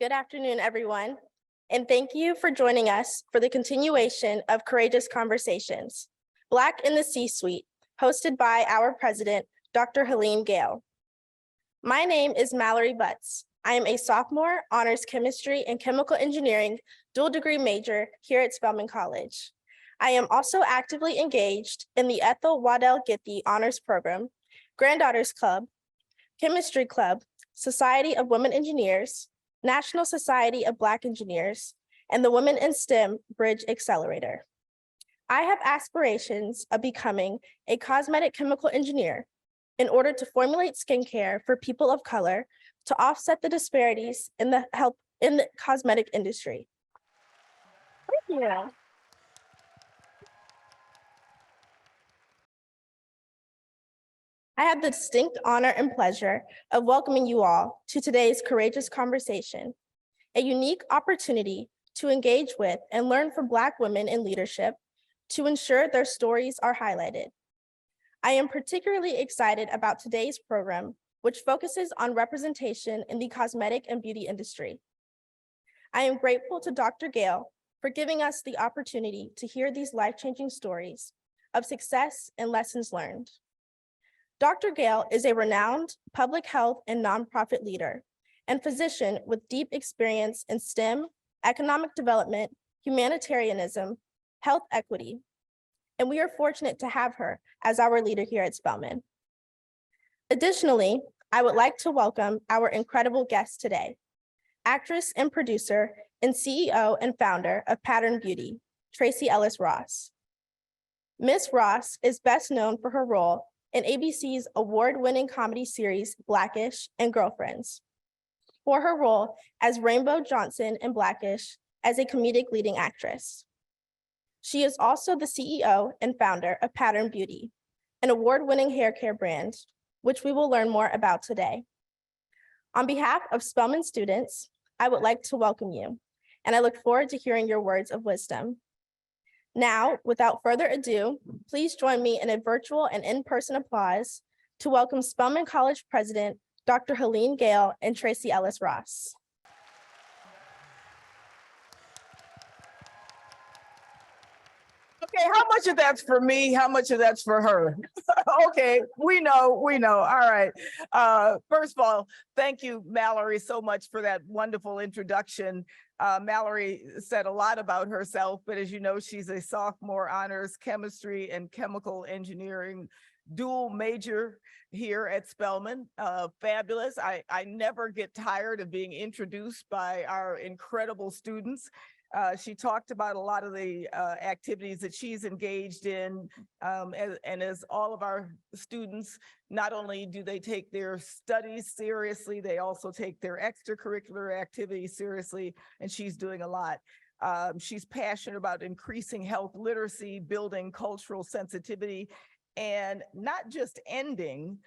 Good afternoon, everyone, and thank you for joining us for the continuation of Courageous Conversations, Black in the C-Suite, hosted by our president, Dr. Helene Gayle. My name is Mallory Butts. I am a sophomore honors chemistry and chemical engineering dual degree major here at Spelman College. I am also actively engaged in the Ethel Waddell Githy Honors Program, Granddaughters Club, Chemistry Club, Society of Women Engineers, National Society of Black Engineers, and the Women in STEM Bridge Accelerator. I have aspirations of becoming a cosmetic chemical engineer in order to formulate skincare for people of color to offset the disparities in the cosmetic industry. Thank you. I have the distinct honor and pleasure of welcoming you all to today's Courageous Conversation, a unique opportunity to engage with and learn from Black women in leadership to ensure their stories are highlighted. I am particularly excited about today's program, which focuses on representation in the cosmetic and beauty industry. I am grateful to Dr. Gayle for giving us the opportunity to hear these life-changing stories of success and lessons learned. Dr. Gayle is a renowned public health and nonprofit leader and physician with deep experience in STEM, economic development, humanitarianism, health equity, and we are fortunate to have her as our leader here at Spelman. Additionally, I would like to welcome our incredible guest today, actress and producer and CEO and founder of Pattern Beauty, Tracee Ellis Ross. Ms. Ross is best known for her role in ABC's award-winning comedy series, Blackish and Girlfriends, for her role as Rainbow Johnson in Blackish as a comedic leading actress. She is also the CEO and founder of Pattern Beauty, an award-winning hair care brand, which we will learn more about today. On behalf of Spelman students, I would like to welcome you, and I look forward to hearing your words of wisdom. Now, without further ado, please join me in a virtual and in-person applause to welcome Spelman College President, Dr. Helene Gayle and Tracee Ellis Ross. Okay, how much of that's for me? How much of that's for her? Okay, we know. All right. First of all, thank you, Mallory, so much for that wonderful introduction. Mallory said a lot about herself, but as you know, she's a sophomore honors chemistry and chemical engineering dual major here at Spelman. Fabulous. I never get tired of being introduced by our incredible students. She talked about a lot of the activities that she's engaged in, and as all of our students, not only do they take their studies seriously, they also take their extracurricular activities seriously, and she's doing a lot. She's passionate about increasing health literacy, building cultural sensitivity, and not just ending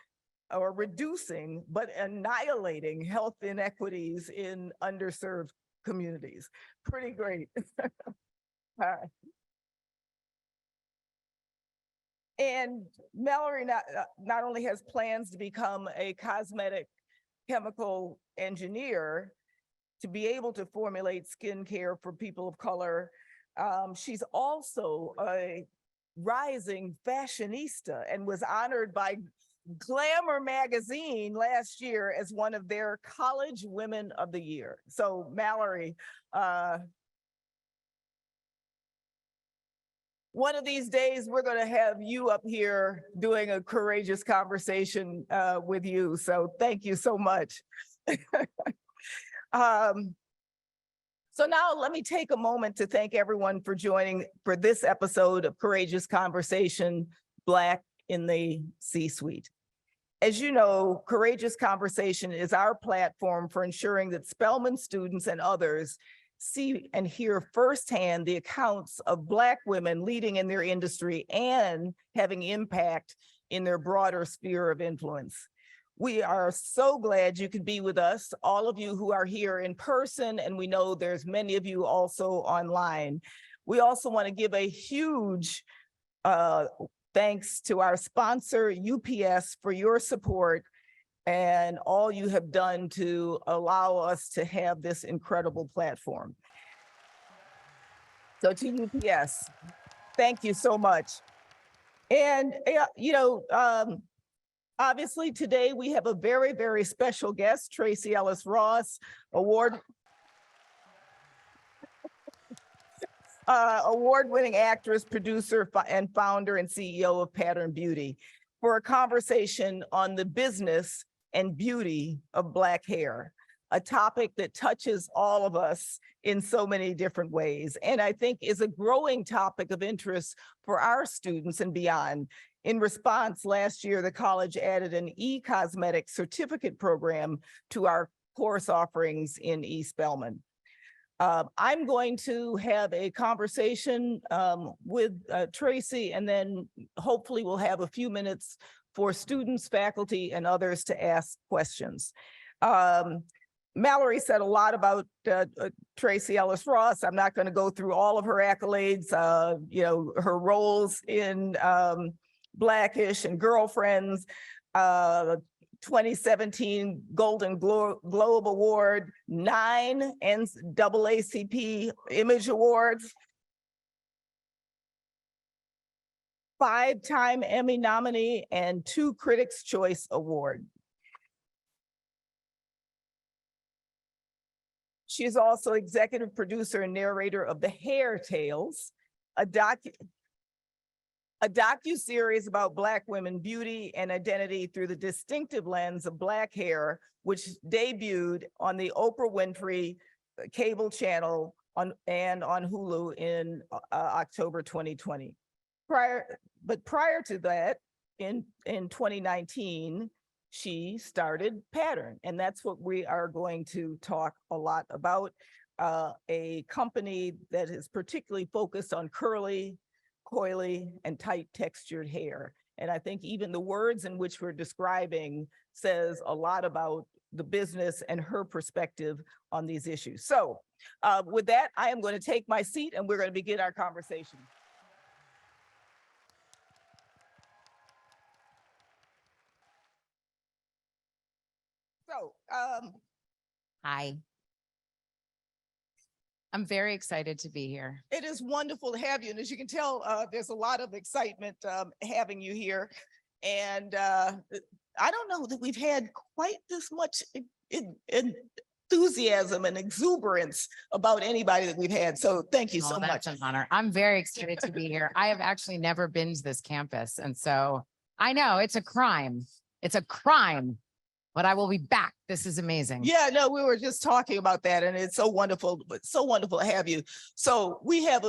or reducing, but annihilating health inequities in underserved communities. Pretty great. All right. And Mallory not only has plans to become a cosmetic chemical engineer to be able to formulate skincare for people of color, she's also a rising fashionista and was honored by Glamour magazine last year as one of their College Women of the Year. So Mallory, one of these days we're going to have you up here doing a courageous conversation with you. So thank you so much. So now let me take a moment to thank everyone for joining for this episode of Courageous Conversation, Black in the C-Suite. As you know, Courageous Conversation is our platform for ensuring that Spelman students and others see and hear firsthand the accounts of Black women leading in their industry and having impact in their broader sphere of influence. We are so glad you could be with us, all of you who are here in person, and we know there's many of you also online. We also want to give a huge thanks to our sponsor, UPS, for your support and all you have done to allow us to have this incredible platform. So to UPS, thank you so much. And, obviously today we have a very, very special guest, Tracee Ellis Ross, award-winning actress, producer, and founder and CEO of Pattern Beauty, for a conversation on the business and beauty of Black hair, a topic that touches all of us in so many different ways, and I think is a growing topic of interest for our students and beyond. In response, last year, the college added an e-cosmetic certificate program to our course offerings in Spelman. I'm going to have a conversation with Tracee, and then hopefully we'll have a few minutes for students, faculty, and others to ask questions. Mallory said a lot about Tracee Ellis Ross. I'm not going to go through all of her accolades, her roles in Blackish and Girlfriends, 2017 Golden Globe Award, 9 NAACP Image Awards, 5-time Emmy nominee, and 2 Critics' Choice Award. She is also executive producer and narrator of The Hair Tales, a docuseries about Black women beauty and identity through the distinctive lens of Black hair, which debuted on the Oprah Winfrey cable channel and on Hulu in October 2020. Prior to that, in 2019, she started Pattern, and that's what we are going to talk a lot about. A company that is particularly focused on curly, coily, and tight textured hair. And I think even the words in which we're describing says a lot about the business and her perspective on these issues. So with that, I am going to take my seat and we're going to begin our conversation. So, hi. I'm very excited to be here. it is wonderful to have you. And as you can tell, there's a lot of excitement having you here. And I don't know that we've had quite this much enthusiasm and exuberance about anybody that we've had. So thank you so much. That's an honor. I'm very excited to be here. I have actually never been to this campus. And so I know it's a crime. It's a crime, but I will be back. This is amazing. Yeah, no, we were just talking about that, and it's so wonderful, but so wonderful to have you. So we have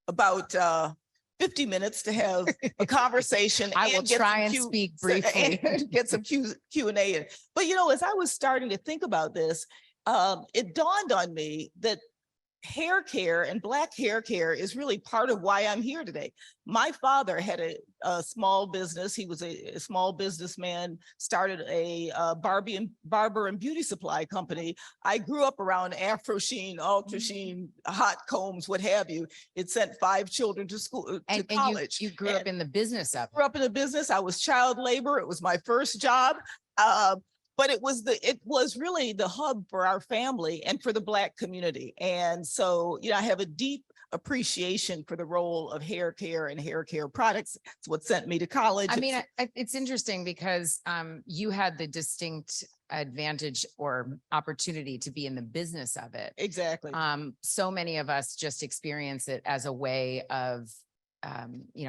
about 50 minutes to have a conversation. I will try and speak briefly. And get some Q&A in. But as I was starting to think about this, it dawned on me that hair care and Black hair care is really part of why I'm here today. My father had a small business. He was a small businessman, started a barber and beauty supply company. I grew up around Afro Sheen, Ultra Sheen, hot combs, what have you. It sent 5 children to school, to college. You grew up in the business of it. Grew up in the business. I was child labor. It was my first job. But it was really the hub for our family and for the Black community. And so, I have a deep appreciation for the role of hair care and hair care products. It's what sent me to college. I mean, it's interesting because you had the distinct advantage or opportunity to be in the business of it. Exactly. So many of us just experience it as a way of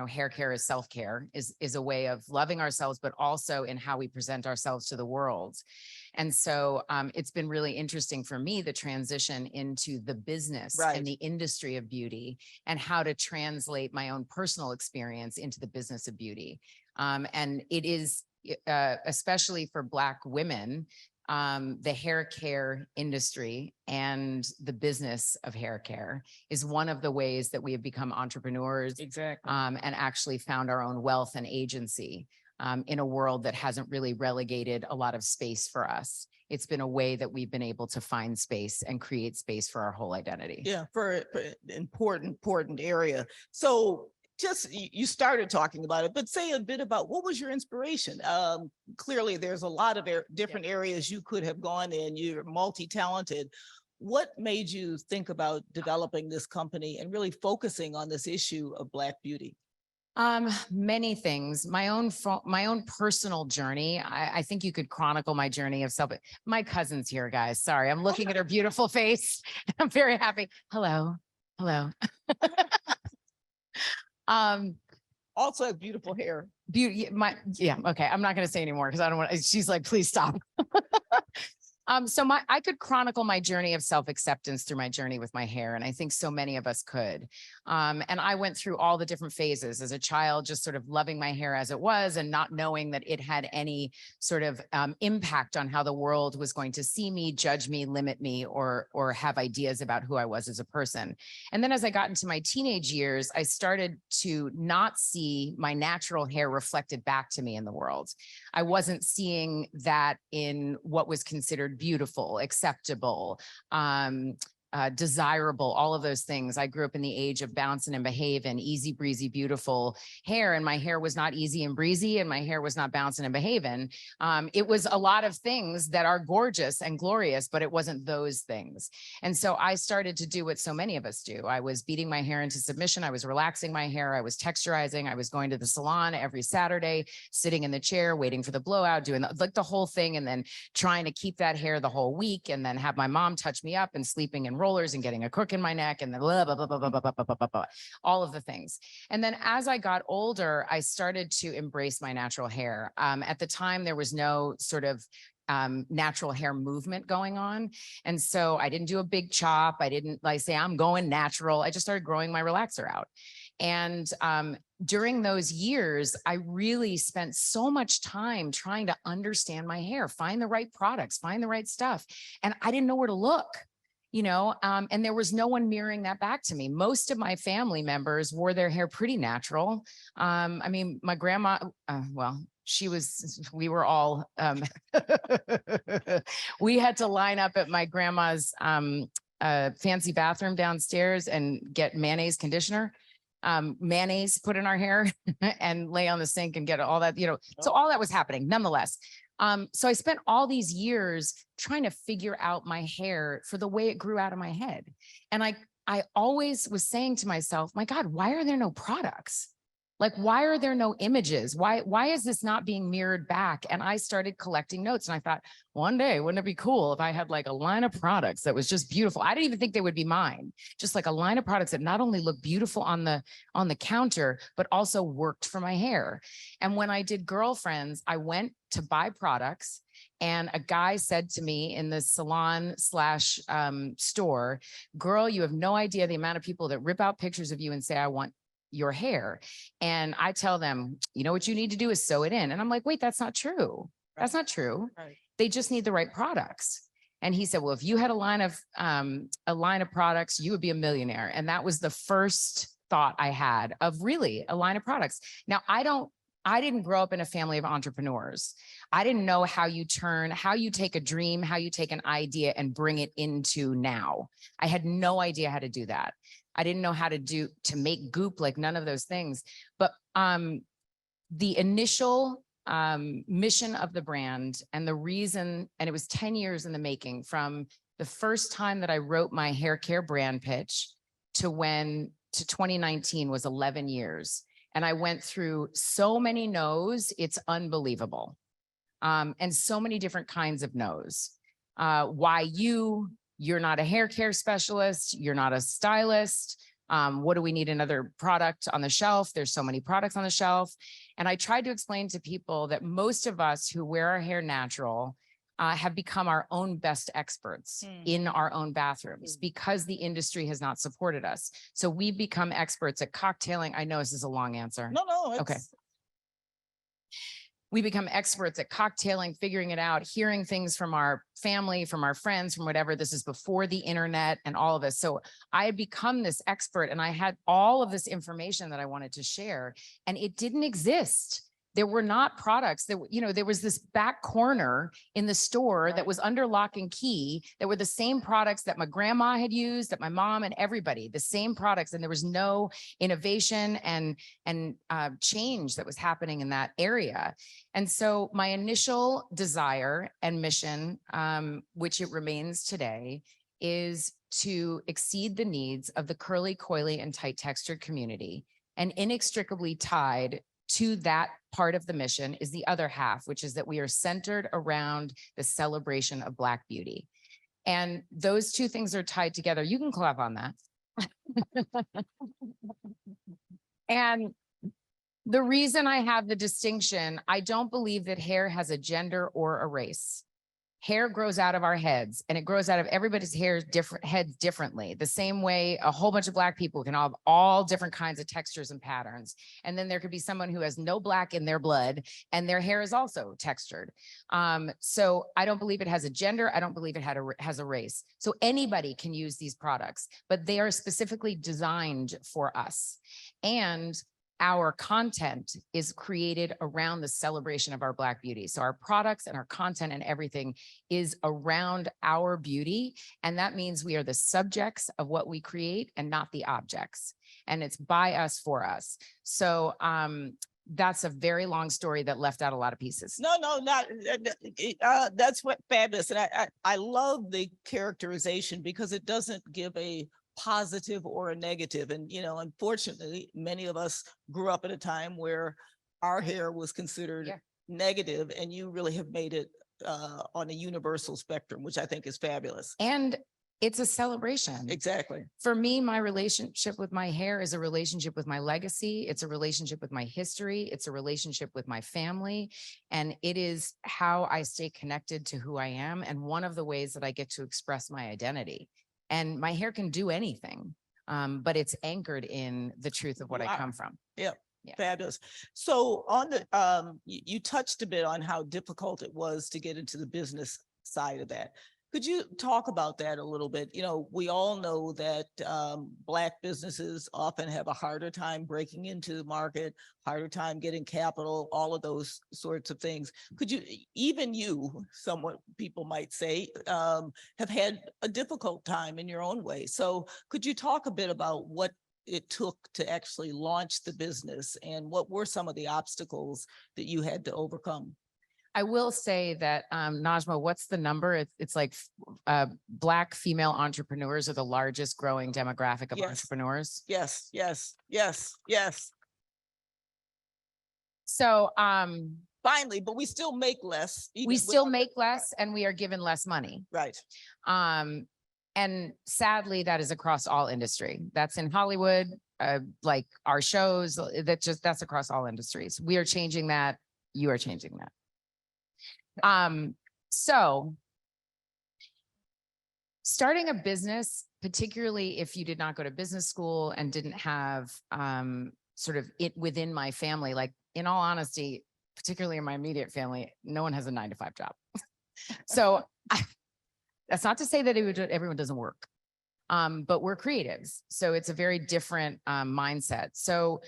hair care is self-care, is a way of loving ourselves, but also in how we present ourselves to the world. And so it's been really interesting for me, the transition into the business and the industry of beauty and how to translate my own personal experience into the business of beauty. And it is, especially for Black women, the hair care industry and the business of hair care is one of the ways that we have become entrepreneurs. Exactly. And actually found our own wealth and agency in a world that hasn't really relegated a lot of space for us. It's been a way that we've been able to find space and create space for our whole identity. Yeah, for important area. So just, you started talking about it, but say a bit about what was your inspiration? Clearly there's a lot of different areas you could have gone in. You're multi-talented. What made you think about developing this company and really focusing on this issue of Black beauty? Many things. My own personal journey. I think you could chronicle my journey of self. My cousin's here, guys. Sorry, I'm looking at her beautiful face. I'm very happy. Hello, hello. Also have beautiful hair. Beauty. Yeah. Okay. I'm not going to say anymore because I don't want. She's like, please stop. So I could chronicle my journey of self-acceptance through my journey with my hair. And I think so many of us could. And I went through all the different phases as a child, just sort of loving my hair as it was and not knowing that it had any sort of impact on how the world was going to see me, judge me, limit me, or have ideas about who I was as a person. And then as I got into my teenage years, I started to not see my natural hair reflected back to me in the world. I wasn't seeing that in what was considered beautiful, acceptable, desirable, all of those things. I grew up in the age of bouncing and behaving, easy breezy, beautiful hair. And my hair was not easy and breezy, and my hair was not bouncing and behaving. It was a lot of things that are gorgeous and glorious, but it wasn't those things. And so I started to do what so many of us do. I was beating my hair into submission. I was relaxing my hair. I was texturizing. I was going to the salon every Saturday, sitting in the chair, waiting for the blowout, doing like the whole thing, and then trying to keep that hair the whole week, and then have my mom touch me up, and sleeping in rollers and getting a crook in my neck, and then blah, blah, blah, blah, blah, blah, blah, blah, blah, blah, all of the things. And then as I got older, I started to embrace my natural hair. At the time, there was no sort of natural hair movement going on. And so I didn't do a big chop. I didn't like say, I'm going natural. I just started growing my relaxer out. And during those years, I really spent so much time trying to understand my hair, find the right products, find the right stuff. And I didn't know where to look. And there was no one mirroring that back to me. Most of my family members wore their hair pretty natural. I mean, my grandma, we were all, we had to line up at my grandma's fancy bathroom downstairs and get mayonnaise conditioner, mayonnaise put in our hair and lay on the sink and get all that, so all that was happening nonetheless. So I spent all these years trying to figure out my hair for the way it grew out of my head. And I always was saying to myself, my God, why are there no products? Like, why are there no images? Why is this not being mirrored back? And I started collecting notes, and I thought, one day, wouldn't it be cool if I had like a line of products that was just beautiful? I didn't even think they would be mine. Just like a line of products that not only look beautiful on the counter, but also worked for my hair. And when I did Girlfriends, I went to buy products, and a guy said to me in the salon slash store, girl, you have no idea the amount of people that rip out pictures of you and say, I want your hair. And I tell them, you know what you need to do is sew it in. And I'm like, wait, that's not true. That's not true. Right. They just need the right products. And he said, well, if you had a line of products, you would be a millionaire. And that was the first thought I had of really a line of products. Now, I didn't grow up in a family of entrepreneurs. I didn't know how you take a dream, how you take an idea and bring it into now. I had no idea how to do that. I didn't know how to make goop, like none of those things. But the initial mission of the brand and the reason, and it was 10 years in the making, from the first time that I wrote my hair care brand pitch to 2019 was 11 years. And I went through so many no's, it's unbelievable. And so many different kinds of no's. Why you're not a hair care specialist, you're not a stylist. What do we need another product on the shelf? There's so many products on the shelf. And I tried to explain to people that most of us who wear our hair natural have become our own best experts in our own bathrooms because the industry has not supported us. So we've become experts at cocktailing. I know this is a long answer. No. Okay. We become experts at cocktailing, figuring it out, hearing things from our family, from our friends, from whatever. This is before the internet and all of this. So I had become this expert, and I had all of this information that I wanted to share, and it didn't exist there were not products that, there was this back corner in the store that was under lock and key that were the same products that my grandma had used, that my mom and everybody, the same products. And there was no innovation and change that was happening in that area. And so my initial desire and mission, which it remains today, is to exceed the needs of the curly, coily, and tight textured community. And inextricably tied to that part of the mission is the other half, which is that we are centered around the celebration of Black beauty. And those two things are tied together. You can clap on that. And the reason I have the distinction, I don't believe that hair has a gender or a race. Hair grows out of our heads, and it grows out of everybody's heads differently. The same way a whole bunch of Black people can have all different kinds of textures and patterns. And then there could be someone who has no Black in their blood and their hair is also textured. So I don't believe it has a gender. I don't believe it has a race. So anybody can use these products, but they are specifically designed for us. And our content is created around the celebration of our Black beauty. So our products and our content and everything is around our beauty. And that means we are the subjects of what we create and not the objects. And it's by us, for us. So that's a very long story that left out a lot of pieces. No, not that's what fabulous. And I love the characterization because it doesn't give a positive or a negative. And, unfortunately, many of us grew up at a time where our hair was considered negative, and you really have made it on a universal spectrum, which I think is fabulous. And it's a celebration. Exactly. For me, my relationship with my hair is a relationship with my legacy. It's a relationship with my history. It's a relationship with my family. And it is how I stay connected to who I am. And one of the ways that I get to express my identity. And my hair can do anything, but it's anchored in the truth of what I come from. Yeah. Fabulous. So on the, you touched a bit on how difficult it was to get into the business side of that. Could you talk about that a little bit? We all know that Black businesses often have a harder time breaking into the market, harder time getting capital, all of those sorts of things. Could you, even you, somewhat people might say, have had a difficult time in your own way. So could you talk a bit about what it took to actually launch the business and what were some of the obstacles that you had to overcome? I will say that, Najma, what's the number? It's like Black female entrepreneurs are the largest growing demographic of entrepreneurs. Yes. So finally, but we still make less. We still make less, and we are given less money. Right. And sadly, that is across all industry. That's in Hollywood, like our shows, that's across all industries. We are changing that. You are changing that. So starting a business, particularly if you did not go to business school and didn't have sort of it within my family, like in all honesty, particularly in my immediate family, no one has a 9-to-5 job. So that's not to say that everyone doesn't work, but we're creatives. So it's a very different mindset. So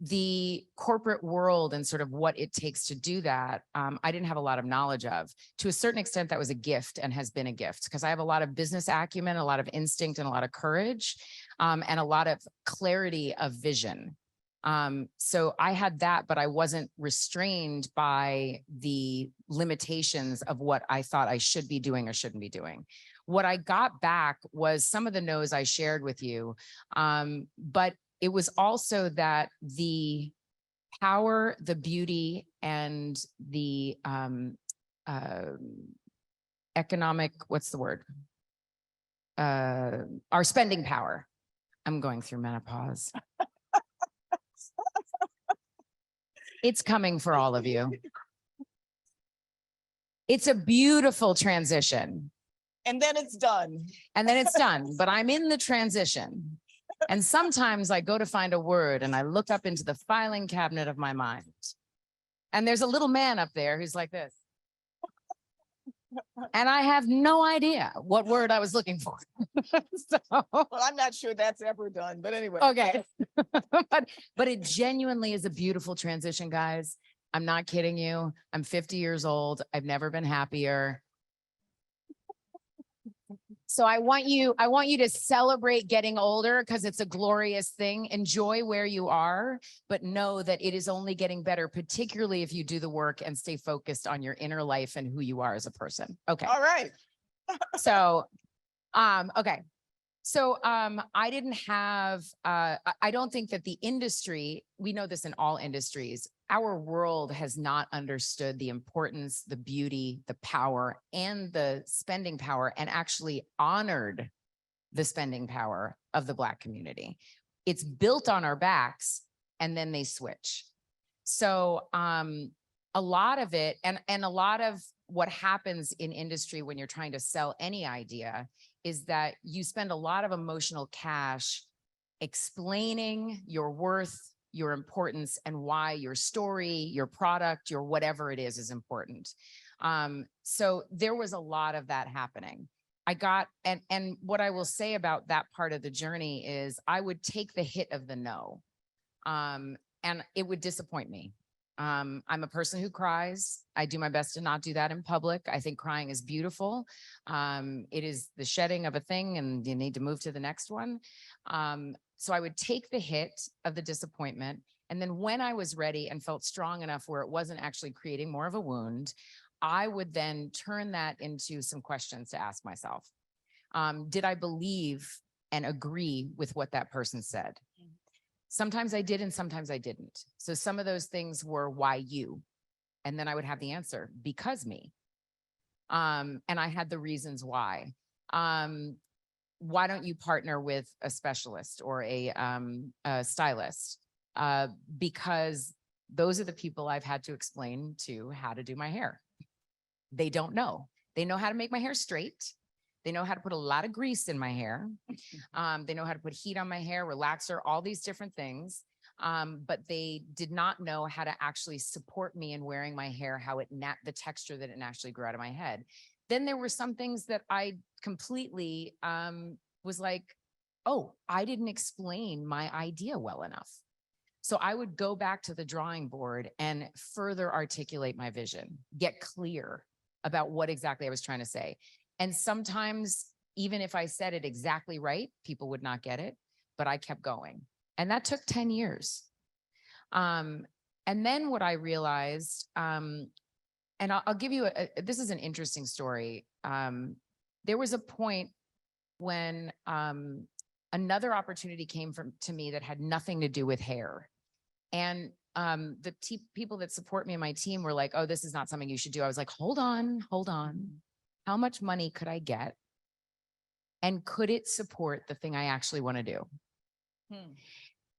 the corporate world and sort of what it takes to do that, I didn't have a lot of knowledge of. To a certain extent, that was a gift and has been a gift because I have a lot of business acumen, a lot of instinct, and a lot of courage, and a lot of clarity of vision. So I had that, but I wasn't restrained by the limitations of what I thought I should be doing or shouldn't be doing. What I got back was some of the no's I shared with you, but it was also that the power, the beauty, and the economic, what's the word? Our spending power. I'm going through menopause. It's coming for all of you. It's a beautiful transition. And then it's done. And then it's done, but I'm in the transition. And sometimes I go to find a word and I look up into the filing cabinet of my mind. And there's a little man up there who's like this. And I have no idea what word I was looking for. Well, I'm not sure that's ever done, but anyway. Okay. But it genuinely is a beautiful transition, guys. I'm not kidding you. I'm 50 years old. I've never been happier. So I want you to celebrate getting older because it's a glorious thing. Enjoy where you are, but know that it is only getting better, particularly if you do the work and stay focused on your inner life and who you are as a person. Okay. All right. So, okay. So I didn't have, I don't think that the industry, we know this in all industries, our world has not understood the importance, the beauty, the power, and the spending power, and actually honored the spending power of the Black community. It's built on our backs, and then they switch. So a lot of it, and a lot of what happens in industry when you're trying to sell any idea is that you spend a lot of emotional cash explaining your worth, your importance, and why your story, your product, your whatever it is important. So there was a lot of that happening. I got, and what I will say about that part of the journey is I would take the hit of the no, and it would disappoint me. I'm a person who cries. I do my best to not do that in public. I think crying is beautiful. It is the shedding of a thing and you need to move to the next one. So I would take the hit of the disappointment. And then when I was ready and felt strong enough where it wasn't actually creating more of a wound, I would then turn that into some questions to ask myself. Did I believe and agree with what that person said? Sometimes I did and sometimes I didn't. So some of those things were why you? And then I would have the answer, because me. And I had the reasons why. Why don't you partner with a specialist or a stylist? Because those are the people I've had to explain to how to do my hair. They don't know. They know how to make my hair straight. They know how to put a lot of grease in my hair. They know how to put heat on my hair, relaxer, all these different things. But they did not know how to actually support me in wearing my hair, how it the texture that it naturally grew out of my head. Then there were some things that I completely was like, oh, I didn't explain my idea well enough. So I would go back to the drawing board and further articulate my vision, get clear about what exactly I was trying to say. And sometimes, even if I said it exactly right, people would not get it, but I kept going. And that took 10 years. And then what I realized, and I'll give you, this is an interesting story. There was a point when another opportunity came to me that had nothing to do with hair. And the people that support me and my team were like, oh, this is not something you should do. I was like, hold on. How much money could I get? And could it support the thing I actually want to do?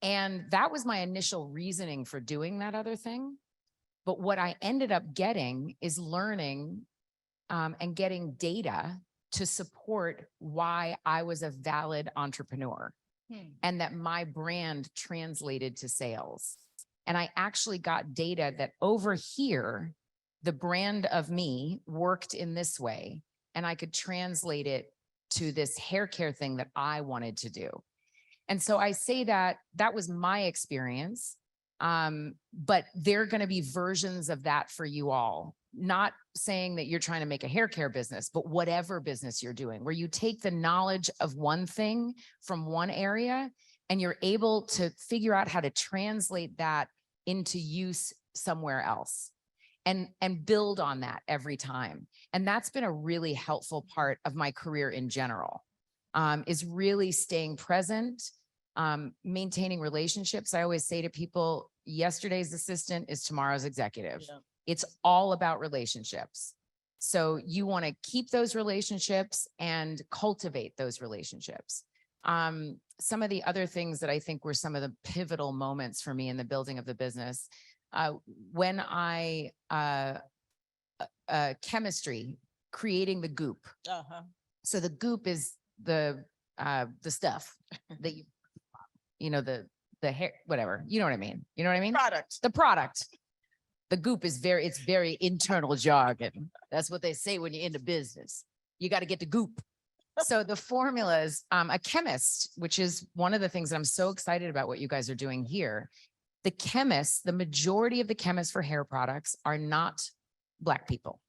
And that was my initial reasoning for doing that other thing. But what I ended up getting is learning and getting data to support why I was a valid entrepreneur and that my brand translated to sales. And I actually got data that over here, the brand of me worked in this way, and I could translate it to this hair care thing that I wanted to do. And so I say that was my experience, but there are going to be versions of that for you all. Not saying that you're trying to make a hair care business, but whatever business you're doing, where you take the knowledge of one thing from one area and you're able to figure out how to translate that into use somewhere else. And build on that every time. And that's been a really helpful part of my career in general, is really staying present, maintaining relationships. I always say to people, yesterday's assistant is tomorrow's executive. Yeah. It's all about relationships. So you want to keep those relationships and cultivate those relationships. Some of the other things that I think were some of the pivotal moments for me in the building of the business, when I, chemistry, creating the goop. So the goop is the stuff that you know, the hair, whatever, you know what I mean? You know what I mean? The product. The goop is it's very internal jargon. That's what they say when you're into business. You got to get the goop. So the formulas, a chemist, which is one of the things that I'm so excited about what you guys are doing here, the chemists, the majority of the chemists for hair products are not Black people.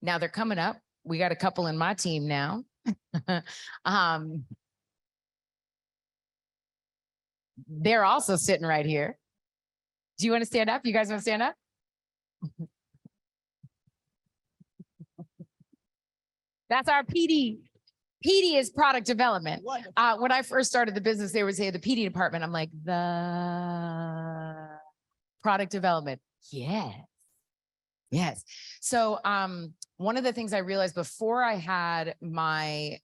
Now they're coming up. We got a couple in my team now. They're also sitting right here. Do you want to stand up? You guys want to stand up? That's our PD. PD is product development. When I first started the business, they would say the PD department. I'm like, the product development. Yes. Yes. So one of the things I realized before I had my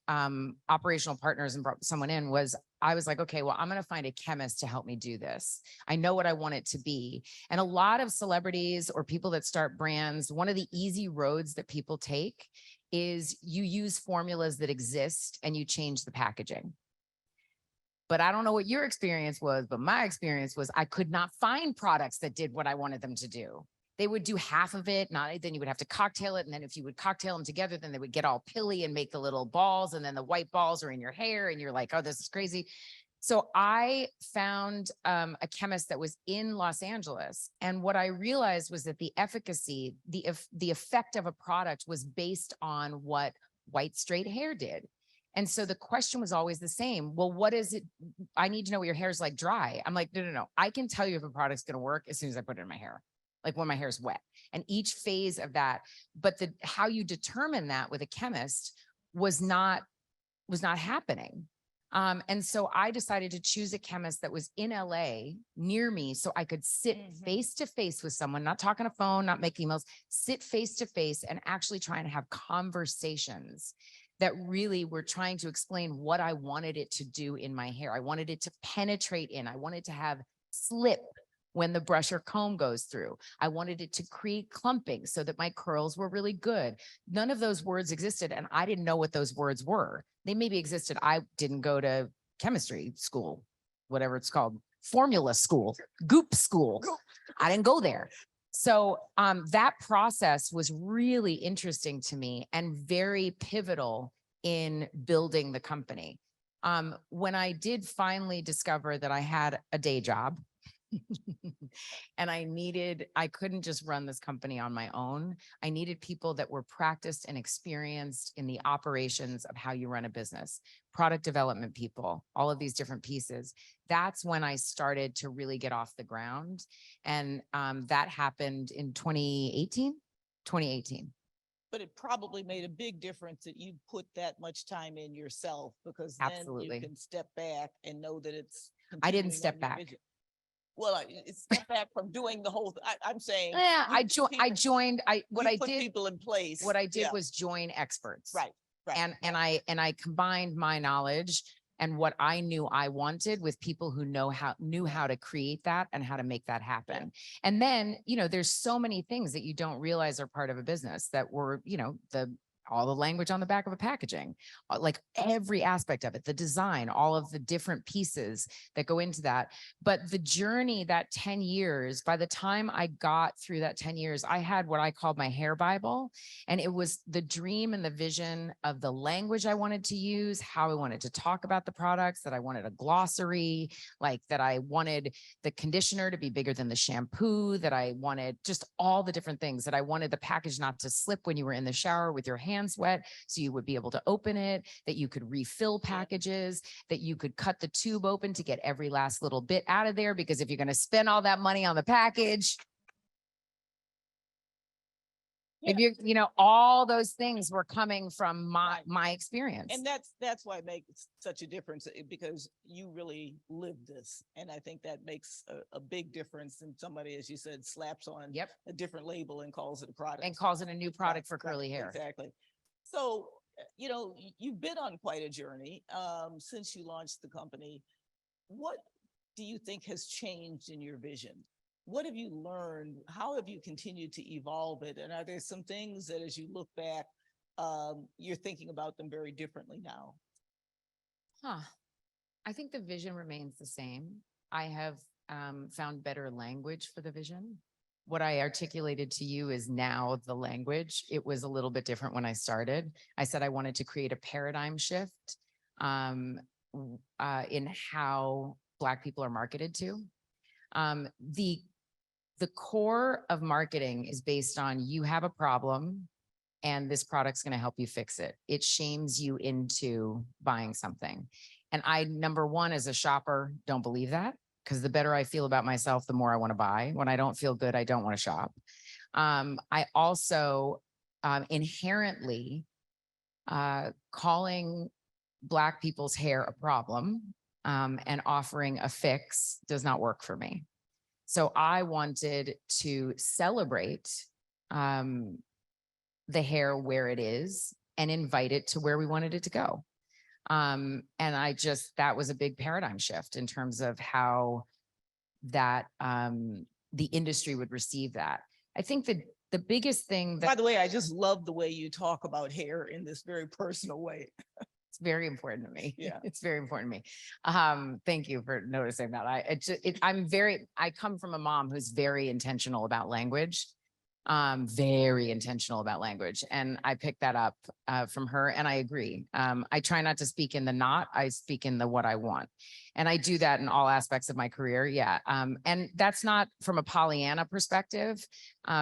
operational partners and brought someone in was I was like, okay, well, I'm going to find a chemist to help me do this. I know what I want it to be. And a lot of celebrities or people that start brands, one of the easy roads that people take is you use formulas that exist and you change the packaging. But I don't know what your experience was, but my experience was I could not find products that did what I wanted them to do. They would do half of it, then you would have to cocktail it. And then if you would cocktail them together, then they would get all pilly and make the little balls. And then the white balls are in your hair and you're like, oh, this is crazy. So I found a chemist that was in Los Angeles. And what I realized was that the efficacy, the effect of a product was based on what white straight hair did. And so the question was always the same. Well, what is it? I need to know what your hair is like dry. I'm like, no. I can tell you if a product's going to work as soon as I put it in my hair. Like when my hair is wet, and each phase of that, but how you determine that with a chemist was not happening. And so I decided to choose a chemist that was in LA near me so I could sit face to face with someone, not talk on a phone, not make emails, sit face to face and actually trying to have conversations that really were trying to explain what I wanted it to do in my hair. I wanted it to penetrate in. I wanted to have slip when the brush or comb goes through. I wanted it to create clumping so that my curls were really good. None of those words existed, and I didn't know what those words were. They maybe existed. I didn't go to chemistry school, whatever it's called, formula school, goop school. I didn't go there. So that process was really interesting to me and very pivotal in building the company. When I did finally discover that I had a day job, and I couldn't just run this company on my own. I needed people that were practiced and experienced in the operations of how you run a business, product development people, all of these different pieces. That's when I started to really get off the ground. And that happened in 2018. But it probably made a big difference that you put that much time in yourself, because then Absolutely. you can step back and know that it's. I didn't continuing step on your back. vision. Well, it's step back from doing the whole, I'm saying. Yeah, you I put joined. you put people in place. What I did Yeah. was join experts. Right. And I combined my knowledge and what I knew I wanted with people who knew how to create that and how to make that happen. And then, there's so many things that you don't realize are part of a business that were, all the language on the back of a packaging, like every aspect of it, the design, all of the different pieces that go into that. But the journey, that 10 years, by the time I got through that 10 years, I had what I called my hair Bible. And it was the dream and the vision of the language I wanted to use, how I wanted to talk about the products, that I wanted a glossary, like that I wanted the conditioner to be bigger than the shampoo, that I wanted just all the different things, that I wanted the package not to slip when you were in the shower with your hands wet, so you would be able to open it, that you could refill packages, that you could cut the tube open to get every last little bit out of there, because if you're going to spend all that money on the package, if you're, all those things were coming from my experience. And that's why it makes such a difference, because you really live this. And I think that makes a big difference than somebody, as you said, slaps on a different label and calls it a product. And calls it a new product for curly hair. Exactly. So, you've been on quite a journey since you launched the company. What do you think has changed in your vision? What have you learned? How have you continued to evolve it? And are there some things that, as you look back, you're thinking about them very differently now? I think the vision remains the same. I have found better language for the vision. What I articulated to you is now the language. It was a little bit different when I started. I said I wanted to create a paradigm shift in how Black people are marketed to. The core of marketing is based on you have a problem and this product's going to help you fix it. It shames you into buying something. And I, number one, as a shopper, don't believe that, because the better I feel about myself, the more I want to buy. When I don't feel good, I don't want to shop. I also inherently calling Black people's hair a problem and offering a fix does not work for me. So I wanted to celebrate the hair where it is and invite it to where we wanted it to go. And that was a big paradigm shift in terms of how that the industry would receive that. I think that the biggest thing By that the way, I just love the way you talk about hair in this very personal way. it's very important to me. Yeah. It's very important to me. Thank you for noticing that. I come from a mom who's very intentional about language. Very intentional about language. And I picked that up from her, and I agree. I try not to speak in the not, I speak in the what I want. And I do that in all aspects of my career. Yeah. And that's not from a Pollyanna perspective,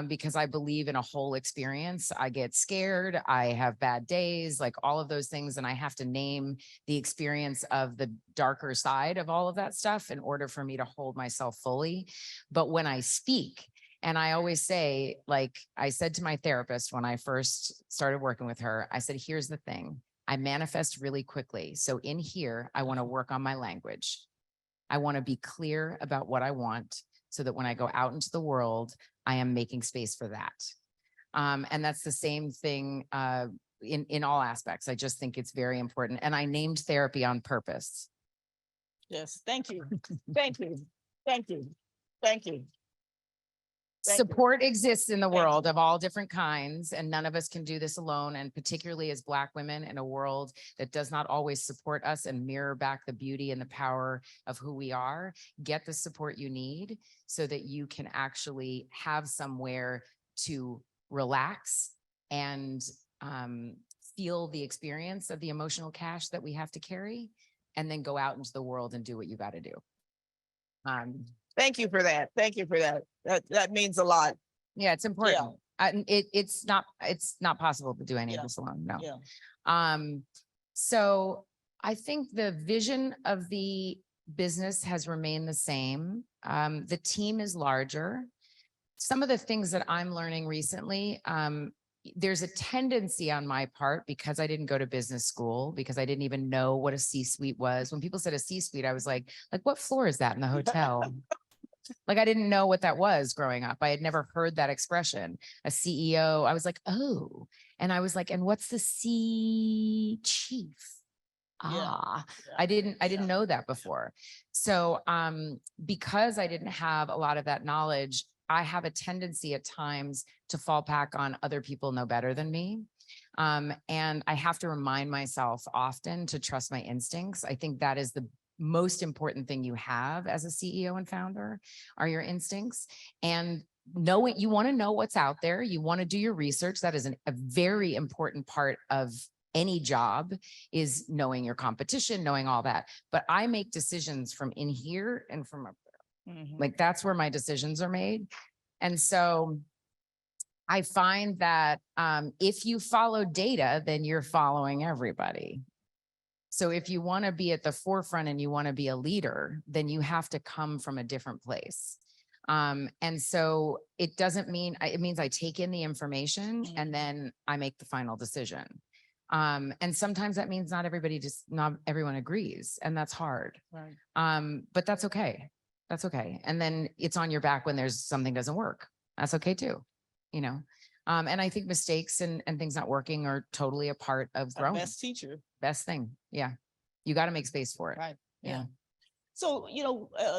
because I believe in a whole experience. I get scared. I have bad days, like all of those things. And I have to name the experience of the darker side of all of that stuff in order for me to hold myself fully. But when I speak, and I always say, like I said to my therapist when I first started working with her, I said, here's the thing. I manifest really quickly. So in here, I want to work on my language. I want to be clear about what I want so that when I go out into the world, I am making space for that. And that's the same thing in all aspects. I just think it's very important. And I named therapy on purpose. Yes, thank you. Thank you. Thank you. Thank you. Thank you. Support exists in the Thank world you. of all different kinds, and none of us can do this alone. And particularly as Black women in a world that does not always support us and mirror back the beauty and the power of who we are, get the support you need so that you can actually have somewhere to relax and feel the experience of the emotional cash that we have to carry, and then go out into the world and do what you got to do. Thank you for that. Thank you for that. That means a lot. Yeah, it's important. It's not possible to do any of Yeah. this alone. No. Yeah. So I think the vision of the business has remained the same. The team is larger. Some of the things that I'm learning recently, there's a tendency on my part, because I didn't go to business school, because I didn't even know what a C-suite was. When people said a C-suite, I was like, what floor is that in the hotel? Like, I didn't know what that was growing up. I had never heard that expression, a CEO. I was like, oh, and I was like, and what's the C chief? Yeah. I didn't know that before. So, because I didn't have a lot of that knowledge, I have a tendency at times to fall back on other people know better than me. And I have to remind myself often to trust my instincts. I think that is the most important thing you have as a CEO and founder, are your instincts. And knowing, you want to know what's out there. You want to do your research. That is a very important part of any job, is knowing your competition, knowing all that. But I make decisions from in here and from up there. Mhm. Like, that's where my decisions are made. And so I find that if you follow data, then you're following everybody. So if you want to be at the forefront and you want to be a leader, then you have to come from a different place. And so it doesn't mean, it means I take in the information and then I make the final decision. And sometimes that means not everyone agrees, and that's hard. Right. But that's okay. That's okay. And then it's on your back when there's something doesn't work. That's okay too, you know? And I think mistakes and things not working are totally a part of growing. Best teacher. Best thing. Yeah. You got to make space for it. Right. Yeah. So,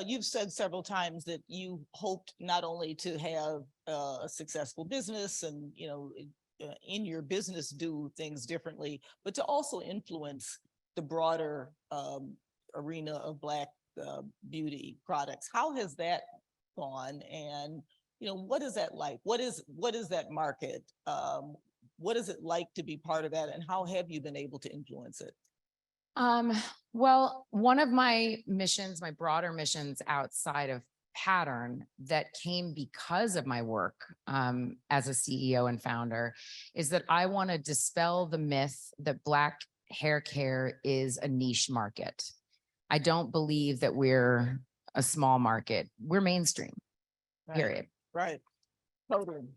you've said several times that you hoped not only to have a successful business and, in your business do things differently, but to also influence the broader arena of Black beauty products. How has that gone? And, what is that like? What is that market? What is it like to be part of that? And how have you been able to influence it? Well, one of my missions, my broader missions outside of pattern that came because of my work as a CEO and founder is that I want to dispel the myth that Black hair care is a niche market. I don't believe that we're a small market. We're mainstream, Right. period. Right. Totally.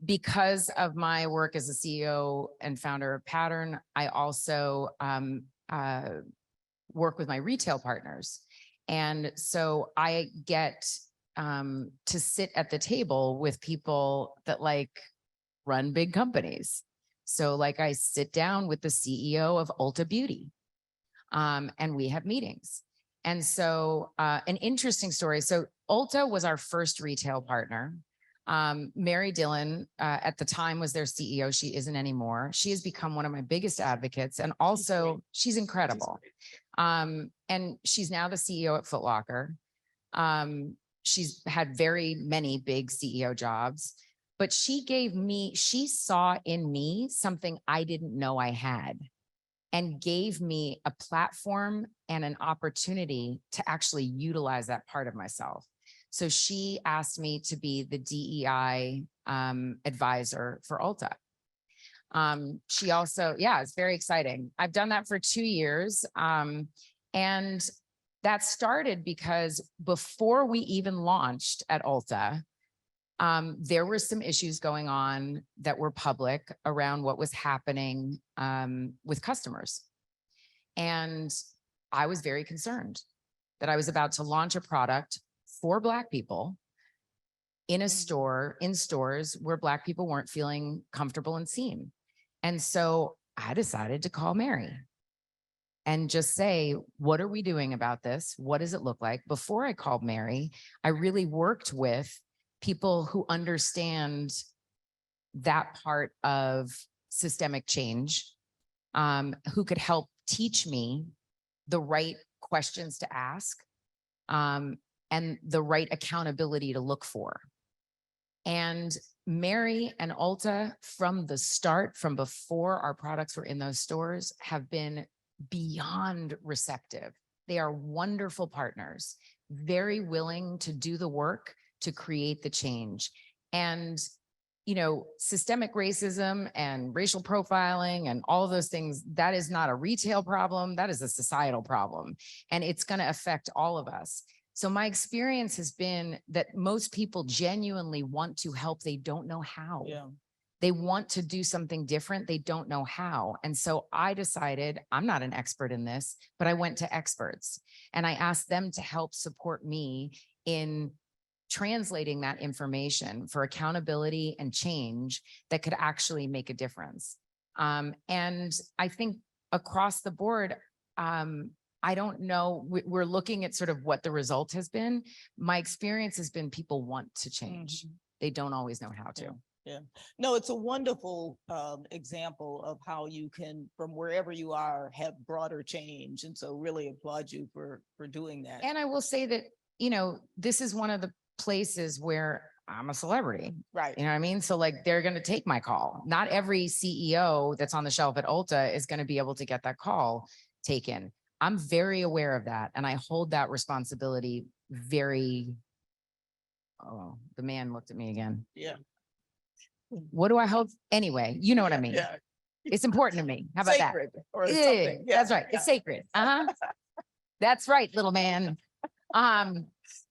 Because of my work as a CEO and founder of Pattern, I also work with my retail partners. And so I get to sit at the table with people that like run big companies. So like I sit down with the CEO of Ulta Beauty and we have meetings. And so an interesting story. So Ulta was our first retail partner. Mary Dillon at the time was their CEO. She isn't anymore. She has become one of my biggest advocates. And also she's incredible. And she's now the CEO at Foot Locker. She's had very many big CEO jobs, but she saw in me something I didn't know I had and gave me a platform and an opportunity to actually utilize that part of myself. So she asked me to be the DEI advisor for Ulta. She also, yeah, it's very exciting. I've done that for 2 years. And that started because before we even launched at Ulta, there were some issues going on that were public around what was happening with customers. And I was very concerned that I was about to launch a product for Black people in a store, in stores where Black people weren't feeling comfortable and seen. And so I decided to call Mary and just say, what are we doing about this? What does it look like? Before I called Mary, I really worked with people who understand that part of systemic change, who could help teach me the right questions to ask, and the right accountability to look for. And Mary and Ulta from the start, from before our products were in those stores, have been beyond receptive. They are wonderful partners, very willing to do the work to create the change. And, you know, systemic racism and racial profiling and all of those things, that is not a retail problem, that is a societal problem. And it's going to affect all of us. So my experience has been that most people genuinely want to help. They don't know how. Yeah. They want to do something different. They don't know how. And so I decided I'm not an expert in this, but I went to experts and I asked them to help support me in translating that information for accountability and change that could actually make a difference. And I think across the board, I don't know, we're looking at sort of what the result has been. My experience has been people want to change. They don't always know how to. Yeah. No, it's a wonderful example of how you can, from wherever you are, have broader change. And so really applaud you for doing that. And I will say that, you know, this is one of the places where I'm a celebrity. Right. You know what I mean? So like, they're going to take my call. Not every CEO that's on the shelf at Ulta is going to be able to get that call taken. I'm very aware of that. And I hold that responsibility very, oh, the man looked at me again. Yeah. What do I hold? Anyway, you know what I mean? Yeah. It's important to me. How about Sacred that? or Yeah, something. Yeah, that's right. yeah. It's sacred. That's right, little man.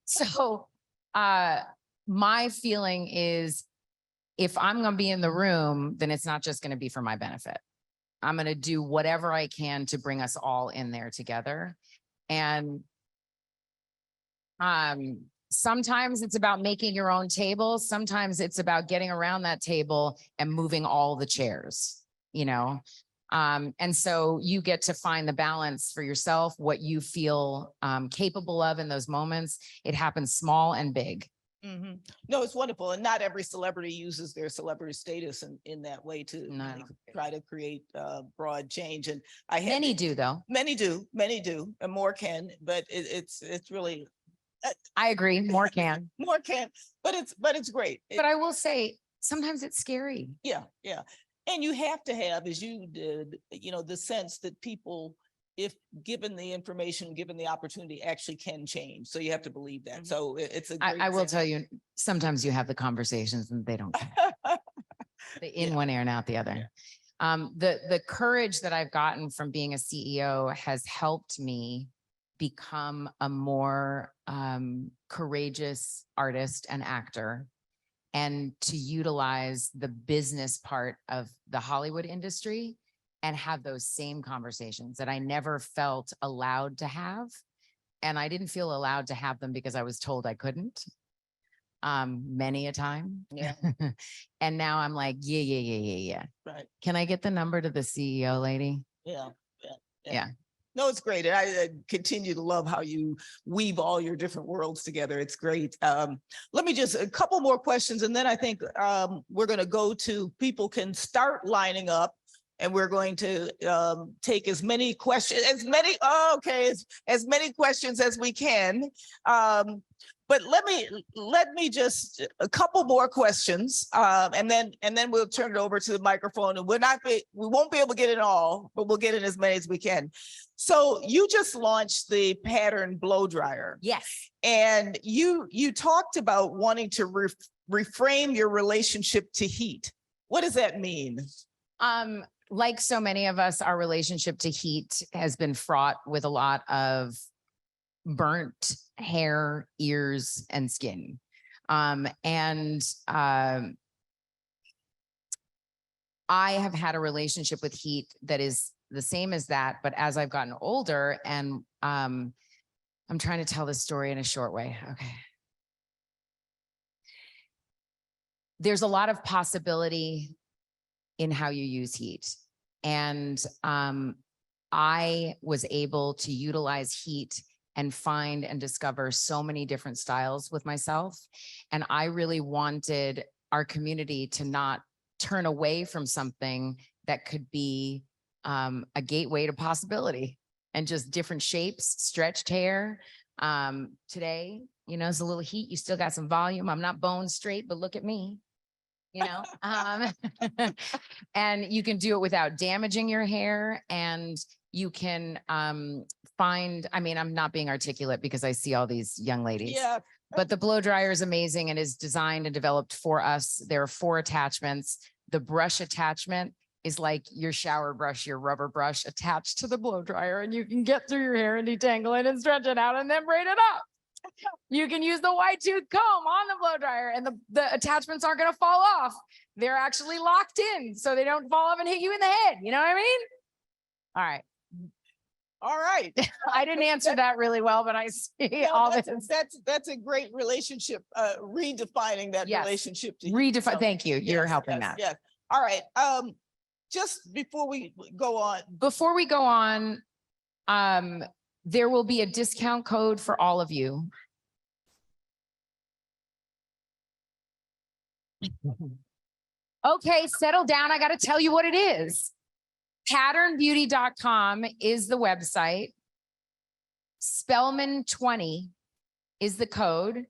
So my feeling is if I'm going to be in the room, then it's not just going to be for my benefit. I'm going to do whatever I can to bring us all in there together. And sometimes it's about making your own table. Sometimes it's about getting around that table and moving all the chairs, you know? And so you get to find the balance for yourself, what you feel capable of in those moments. It happens small and big. Mm-hmm. No, it's wonderful. And not every celebrity uses their celebrity status in that way to try to create broad change. And I had Many do though. Many do, and more can, but it's really. I agree, more can. More can, but it's great. But I will say, sometimes it's scary. Yeah, yeah. And you have to have, as you did, you know, the sense that people if given the information, given the opportunity, actually can change. So you have to believe that. So it's a great I will thing. tell you, sometimes you have the conversations and they don't care. They in Yeah. one ear and out the other. The courage that I've gotten from being a CEO has helped me become a more courageous artist and actor, and to utilize the business part of the Hollywood industry and have those same conversations that I never felt allowed to have. And I didn't feel allowed to have them because I was told I couldn't, many a time. Yeah. And now I'm like, yeah. Right. Can I get the number to the CEO lady? Yeah. Yeah. No, it's great. And I continue to love how you weave all your different worlds together. It's great. Let me just, a couple more questions, and then I think we're going to go to, people can start lining up, and we're going to take as many questions, as many questions as we can. But let me just, a couple more questions, and then we'll turn it over to the microphone, and we won't be able to get it all, but we'll get in as many as we can. So you just launched the pattern blow dryer. Yes. And you talked about wanting to reframe your relationship to heat. What does that mean? Like so many of us, our relationship to heat has been fraught with a lot of burnt hair, ears, and skin. I have had a relationship with heat that is the same as that, but as I've gotten older, and I'm trying to tell this story in a short way. Okay. There's a lot of possibility in how you use heat. And I was able to utilize heat and find and discover so many different styles with myself. And I really wanted our community to not turn away from something that could be a gateway to possibility, and just different shapes, stretched hair. Today, it's a little heat. You still got some volume. I'm not bone straight, but look at me. And you can do it without damaging your hair, and you can find, I'm not being articulate because I see all these young ladies. Yeah. But the blow dryer is amazing and is designed and developed for us. There are 4 attachments. The brush attachment is like your shower brush, your rubber brush attached to the blow dryer, and you can get through your hair and detangle it and stretch it out and then braid it up. You can use the white tooth comb on the blow dryer, and the attachments aren't going to fall off. They're actually locked in so they don't fall off and hit you in the head. You know what I mean? All right. All right. I didn't answer that really well, but I see all this. That's a great relationship, redefining that Yes. relationship. To Redefine. so, Thank you. You're yes, helping yes, that. Yes. All right. Just before we go on. Before we go on, there will be a discount code for all of you. Okay, settle down. I got to tell you what it is. Patternbeauty.com is the website. Spelman 20 is the code.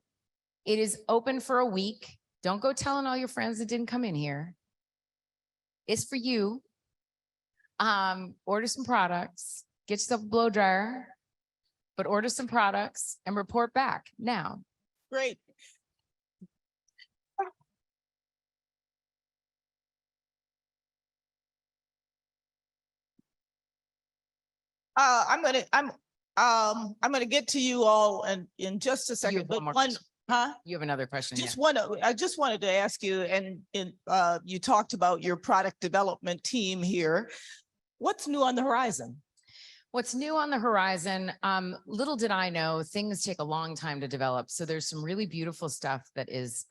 It is open for a week. Don't go telling all your friends that didn't come in here. It's for you. Order some products, get yourself a blow dryer, but order some products and report back now. Great. I'm gonna get to you all in just a second. one more But question. huh? You have another question. I just wanted to ask you, and you talked about your product development team here. What's new on the horizon? What's new on the horizon? Little did I know, things take a long time to develop. So there's some really beautiful stuff that is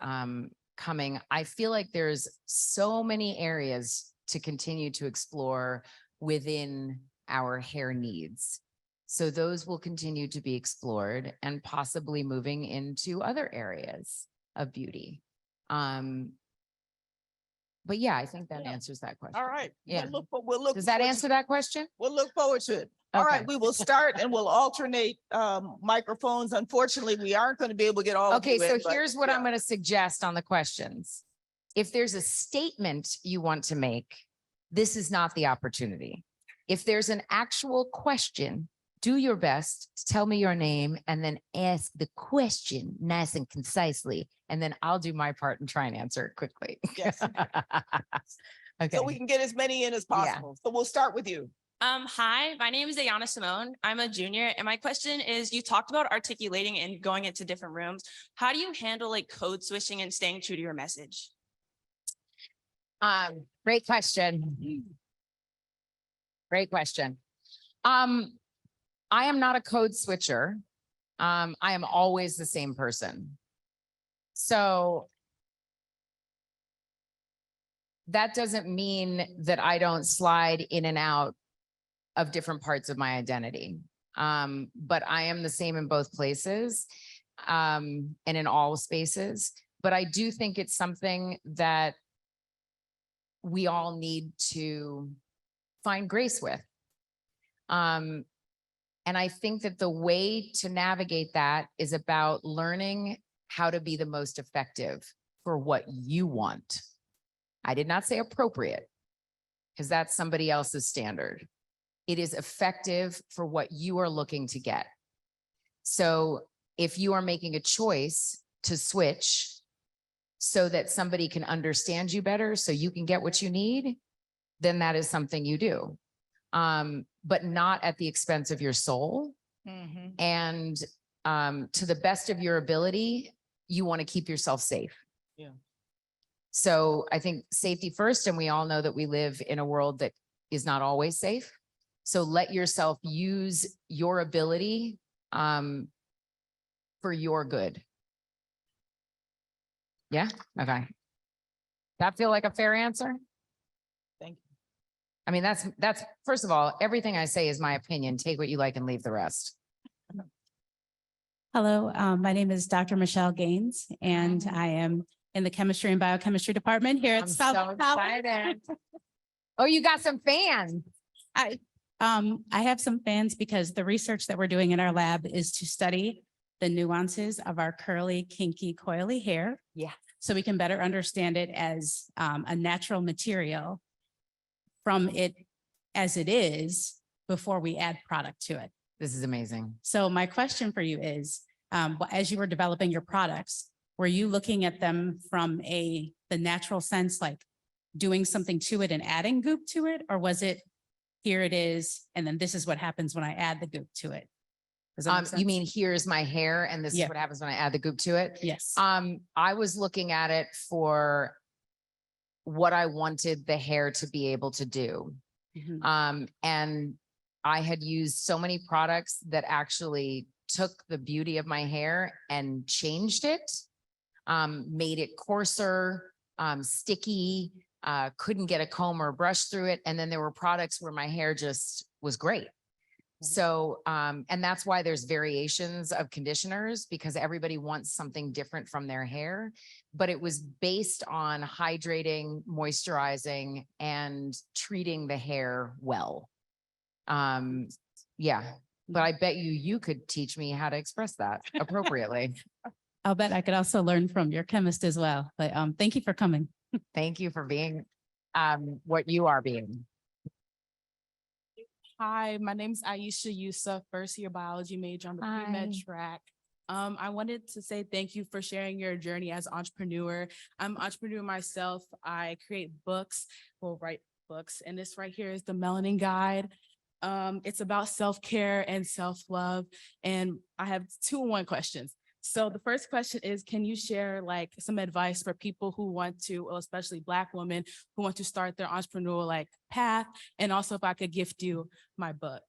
coming. I feel like there's so many areas to continue to explore within our hair needs. So those will continue to be explored and possibly moving into other areas of beauty. But yeah, I think that answers that question. All right. Yeah. We'll look Does that answer that question? We'll look forward to it. All right, Okay. we will start and we'll alternate microphones. Unfortunately, we aren't going to be able to get all. Okay, of you so in, but here's what yeah. I'm going to suggest on the questions. If there's a statement you want to make, this is not the opportunity. If there's an actual question, do your best to tell me your name and then ask the question nice and concisely. And then I'll do my part and try and answer it quickly. Yes. Okay. So we can get as many in as Yeah. possible. So we'll start with you. Hi, my name is Ayana Simone. I'm a junior, and my question is, you talked about articulating and going into different rooms. How do you handle like code switching and staying true to your message? Great question. Great question. I am not a code switcher. I am always the same person. So that doesn't mean that I don't slide in and out of different parts of my identity. But I am the same in both places, and in all spaces. But I do think it's something that we all need to find grace with. And I think that the way to navigate that is about learning how to be the most effective for what you want. I did not say appropriate, because that's somebody else's standard. It is effective for what you are looking to get. So if you are making a choice to switch so that somebody can understand you better, so you can get what you need, then that is something you do. But not at the expense of your soul. And to the best of your ability, you want to keep yourself safe. Yeah. So I think safety first, and we all know that we live in a world that is not always safe. So let yourself use your ability for your good. Yeah, okay. That feel like a fair answer? Thank you. I mean, that's first of all, everything I say is my opinion. Take what you like and leave the rest. Hello, my name is Dr. Michelle Gaines, and I am in the chemistry and biochemistry department here I'm at so Spelman. excited. Oh, you got some fans. I have some fans because the research that we're doing in our lab is to study the nuances of our curly, kinky, coily hair. Yeah. So we can better understand it as a natural material from it as it is before we add product to it. This is amazing. So my question for you is, as you were developing your products, were you looking at them from the natural sense, like doing something to it and adding goop to it? Or was it, here it is, and then this is what happens when I add the goop to it? Does that make sense? You mean here's my hair and this is Yeah. what happens when I add the goop to it? Yes. I was looking at it for what I wanted the hair to be able to do. Mhm. And I had used so many products that actually took the beauty of my hair and changed it, made it coarser, sticky, couldn't get a comb or a brush through it. And then there were products where my hair just was great. So, and that's why there's variations of conditioners, because everybody wants something different from their hair, but it was based on hydrating, moisturizing, and treating the hair well. Yeah, but I bet you could teach me how to express that appropriately. I'll bet I could also learn from your chemist as well. But thank you for coming. Thank you for being what you are being. Hi, my name is Aisha Yusuf, first year biology major on the pre-med Hi. track. I wanted to say thank you for sharing your journey as an entrepreneur. I'm an entrepreneur myself. I create books, write books, and this right here is the Melanin Guide. It's about self-care and self-love, and I have 2-in-1 questions. So the first question is, can you share like some advice for people who want to, well, especially Black women who want to start their entrepreneurial path? And also if I could gift you my book.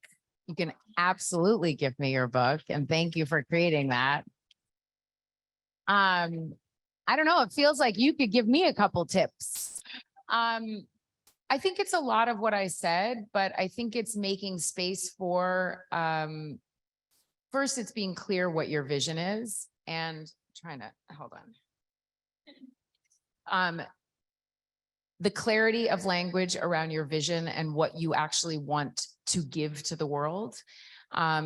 You can absolutely give me your book, and thank you for creating that. I don't know, it feels like you could give me a couple tips. I think it's a lot of what I said, but I think it's making space for, first, it's being clear what your vision is, and trying to, hold on. The clarity of language around your vision and what you actually want to give to the world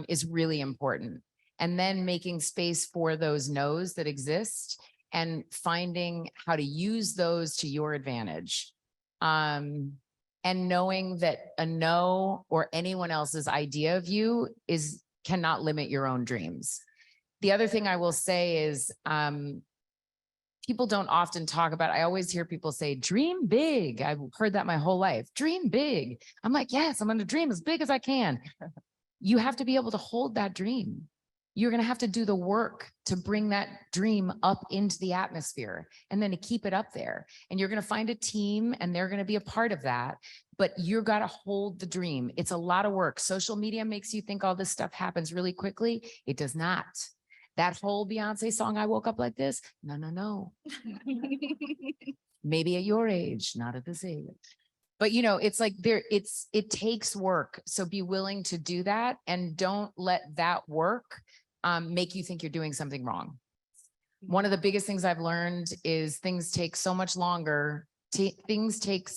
is really important. And then making space for those no's that exist and finding how to use those to your advantage. and knowing that a no or anyone else's idea of you cannot limit your own dreams. The other thing I will say is, people don't often talk about, I always hear people say, dream big. I've heard that my whole life. Dream big. I'm like, yes, I'm going to dream as big as I can. You have to be able to hold that dream. You're going to have to do the work to bring that dream up into the atmosphere and then to keep it up there. And you're going to find a team and they're going to be a part of that. But you've got to hold the dream. It's a lot of work. Social media makes you think all this stuff happens really quickly. It does not. That whole Beyonce song, I woke up like this. No, no, no. Maybe at your age, not at this age. But it's like it takes work. So be willing to do that and don't let that work make you think you're doing something wrong. One of the biggest things I've learned is things take so much longer. Things take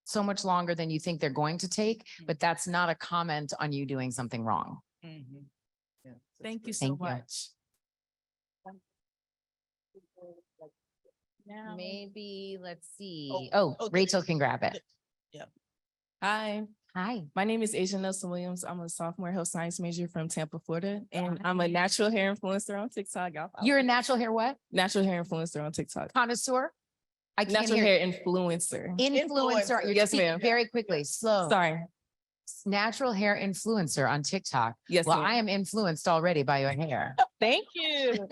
so much longer than you think they're going to take, but that's not a comment on you doing something wrong. Mhm. Yeah, Thank you so Thank you. much. Maybe let's see. Oh, Oh, okay. Rachel can grab it. Hi, Hi. my name is Asia Nelson Williams. I'm a sophomore health science major from Tampa, Florida, and I'm a natural hair influencer on TikTok. Y'all follow You're a me. natural hair what? Natural hair influencer on TikTok. Connoisseur? I can't Natural hear. hair influencer. Influencer. You're Yes, speaking ma'am. very quickly. Slow. Sorry. Natural hair influencer on TikTok. Yes, Well, ma'am. I am influenced already by your hair. Thank you.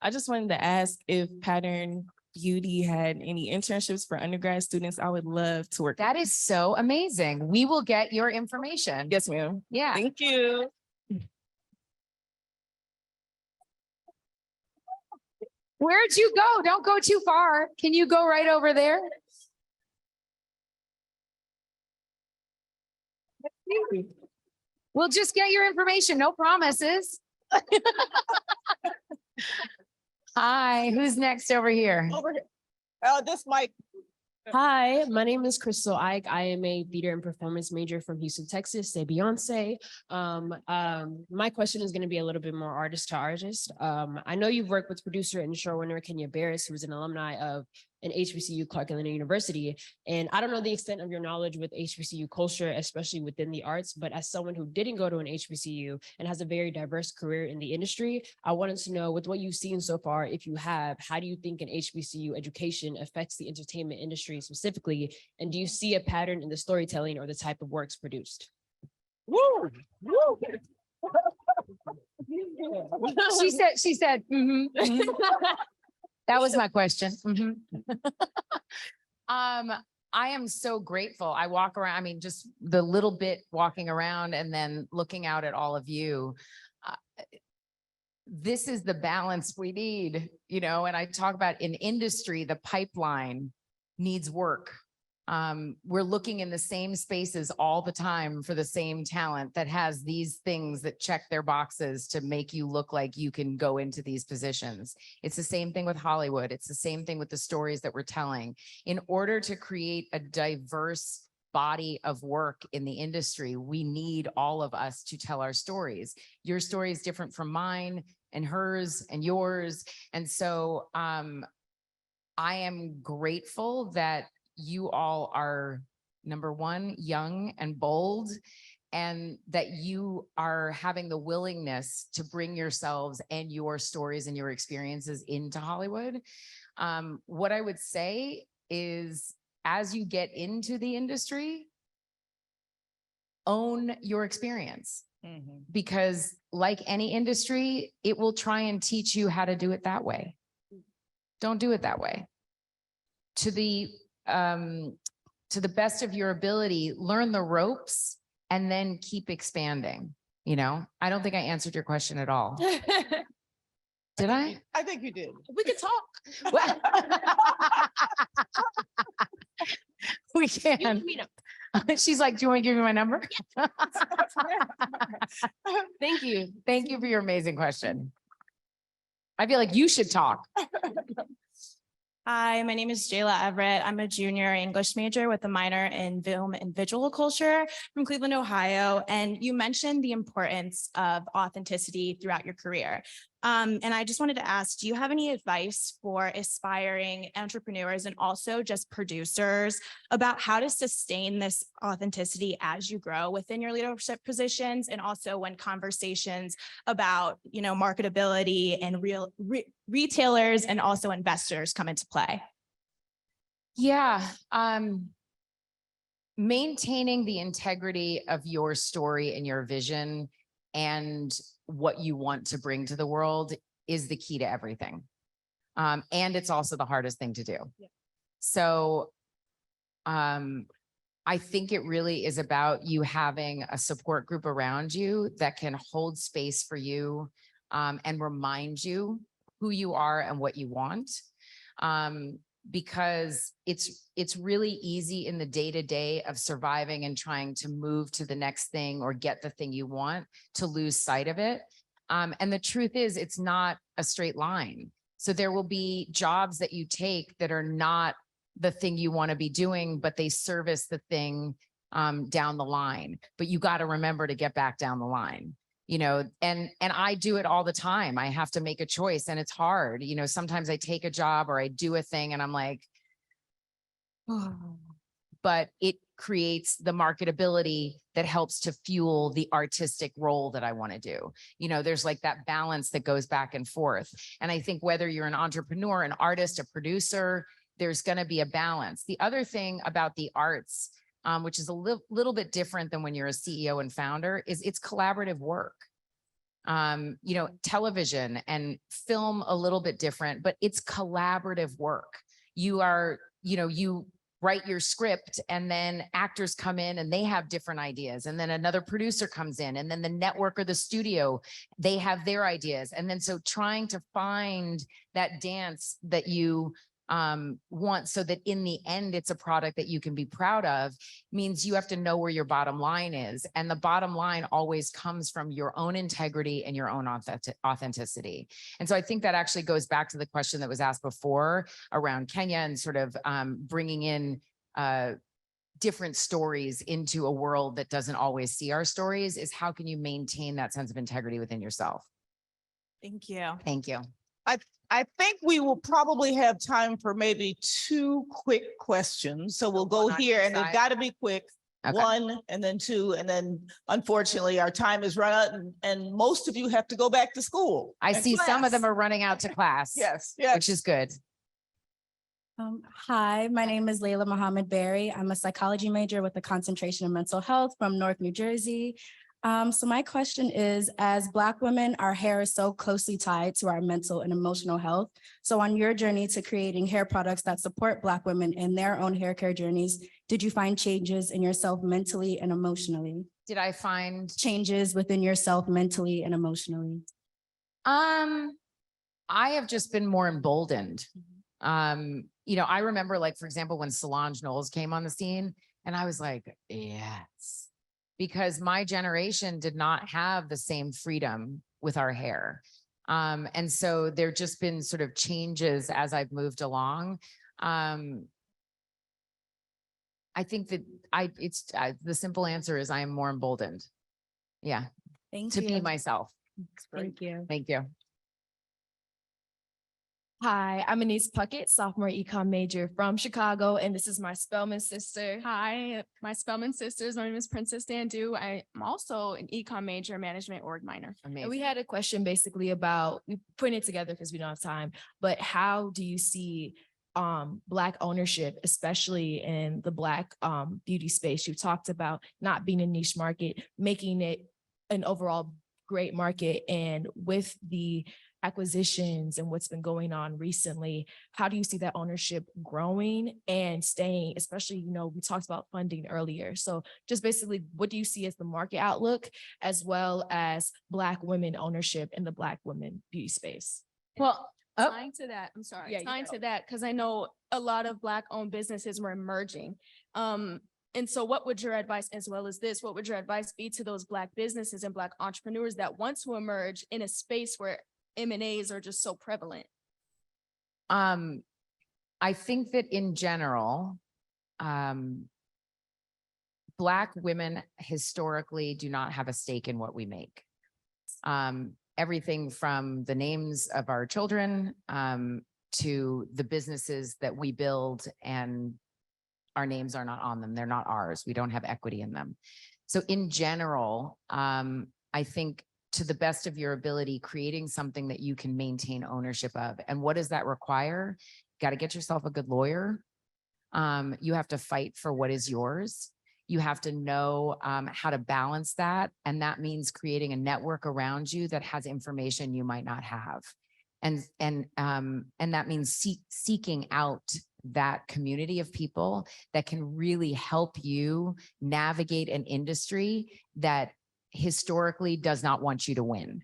I just wanted to ask if Pattern Beauty had any internships for undergrad students. I would love to work. That is so amazing. We will get your information. Yes, ma'am. Yeah. Thank you. Where'd you go? Don't go too far. Can you go right over there? We'll just get your information. No promises. Hi, who's next over here? Over here. This mic. Hi, my name is Crystal Ike. I am a theater and performance major from Houston, Texas, say Beyonce. My question is going to be a little bit more artist to artist. I know you've worked with producer and showrunner Kenya Barris, who's an alumni of an HBCU Clark Atlanta University. And I don't know the extent of your knowledge with HBCU culture, especially within the arts, but as someone who didn't go to an HBCU and has a very diverse career in the industry, I wanted to know, with what you've seen so far, if you have, how do you think an HBCU education affects the entertainment industry specifically? And do you see a pattern in the storytelling or the type of works produced? Woo, woo. She said, mhm, mhm. That was my question. Mhm. I am so grateful. I walk around, I mean, just the little bit walking around and then looking out at all of you. This is the balance we need, and I talk about in industry, the pipeline needs work. We're looking in the same spaces all the time for the same talent that has these things that check their boxes to make you look like you can go into these positions. It's the same thing with Hollywood. It's the same thing with the stories that we're telling. In order to create a diverse body of work in the industry, we need all of us to tell our stories. Your story is different from mine and hers and yours. And so I am grateful that you all are, number one, young and bold, and that you are having the willingness to bring yourselves and your stories and your experiences into Hollywood. What I would say is, as you get into the industry, own your experience. Mhm. Because like any industry, it will try and teach you how to do it that way. Don't do it that way. To the best of your ability, learn the ropes and then keep expanding. I don't think I answered your question at all. Did I? I think you did. We could talk. Well, we can. She's like, do you want to give me my number? Thank you. Thank you for your amazing question. I feel like you should talk. Hi, my name is Jayla Everett. I'm a junior English major with a minor in film and visual culture from Cleveland, Ohio. And you mentioned the importance of authenticity throughout your career. And I just wanted to ask, do you have any advice for aspiring entrepreneurs and also just producers about how to sustain this authenticity as you grow within your leadership positions, and also when conversations about, marketability and retailers and also investors come into play? Yeah. Maintaining the integrity of your story and your vision and what you want to bring to the world is the key to everything. And it's also the hardest thing to do. Yeah. So I think it really is about you having a support group around you that can hold space for you and remind you who you are and what you want. Because it's really easy in the day-to-day of surviving and trying to move to the next thing or get the thing you want to lose sight of it. And the truth is, it's not a straight line. So there will be jobs that you take that are not the thing you want to be doing, but they service the thing down the line. But you got to remember to get back down the line. And I do it all the time. I have to make a choice and it's hard. Sometimes I take a job or I do a thing and I'm like, oh, but it creates the marketability that helps to fuel the artistic role that I want to do. There's like that balance that goes back and forth. And I think whether you're an entrepreneur, an artist, a producer, there's going to be a balance. The other thing about the arts, which is a little bit different than when you're a CEO and founder, is it's collaborative work. Television and film a little bit different, but it's collaborative work. You write your script and then actors come in and they have different ideas. And then another producer comes in and then the network or the studio, they have their ideas. And then so trying to find that dance that you want so that in the end, it's a product that you can be proud of, means you have to know where your bottom line is. And the bottom line always comes from your own integrity and your own authenticity. And so I think that actually goes back to the question that was asked before around Kenya and sort of bringing in different stories into a world that doesn't always see our stories, is how can you maintain that sense of integrity within yourself? Thank you. Thank you. I think we will probably have time for maybe 2 quick questions. So we'll go here and they've got to be quick. Okay. 1 and then 2. And then unfortunately our time is run out and most of you have to go back to school. I and see some of them class. are running out to class. Yes. Which is good. Hi, my name is Layla Mohammed Berry. I'm a psychology major with a concentration in mental health from Newark, New Jersey. So my question is, as Black women, our hair is so closely tied to our mental and emotional health. So on your journey to creating hair products that support Black women in their own hair care journeys, did you find changes in yourself mentally and emotionally? Did I find Changes within yourself mentally and emotionally? I have just been more emboldened. I remember, like, for example, when Solange Knowles came on the scene and I was like, yes, because my generation did not have the same freedom with our hair. And so there just been sort of changes as I've moved along. I think that the simple answer is I am more emboldened. Yeah. Thank to you. be myself. Thank you. Thank you. Hi, I'm Anise Puckett, sophomore econ major from Chicago, and this is my Spelman sister. Hi, my Spelman sisters. My name is Princess Dandu. I'm also an econ major, management org minor. Amazing. And we had a question basically about, we put it together because we don't have time, but how do you see Black ownership, especially in the Black beauty space? You talked about not being a niche market, making it an overall great market, and with the acquisitions and what's been going on recently, how do you see that ownership growing and staying, especially, we talked about funding earlier. So just basically, what do you see as the market outlook, as well as Black women ownership in the Black women beauty space? Well, Tying to that, I'm sorry, Yeah, tying to that, because I know a lot of Black owned businesses were emerging. And so what would your advice, as well as this, what would your advice be to those Black businesses and Black entrepreneurs that want to emerge in a space where M&As are just so prevalent? I think that in general, Black women historically do not have a stake in what we make. And everything from the names of our children to the businesses that we build, and our names are not on them. They're not ours. We don't have equity in them. So in general, I think to the best of your ability, creating something that you can maintain ownership of. And what does that require? Got to get yourself a good lawyer. You have to fight for what is yours. You have to know how to balance that. And that means creating a network around you that has information you might not have. And that means seeking out that community of people that can really help you navigate an industry that historically does not want you to win.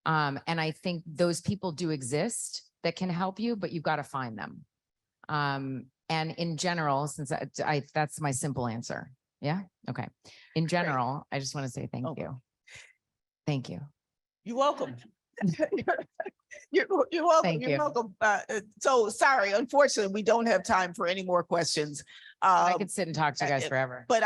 And I think those people do exist that can help you, but you've got to find them. And in general, since that's my simple answer. Yeah. Okay. In general, I just want to say thank you. Thank you. You're welcome. You're welcome. Thank You're you. welcome. So sorry, unfortunately, we don't have time for any more questions. I could sit and talk to you guys forever. But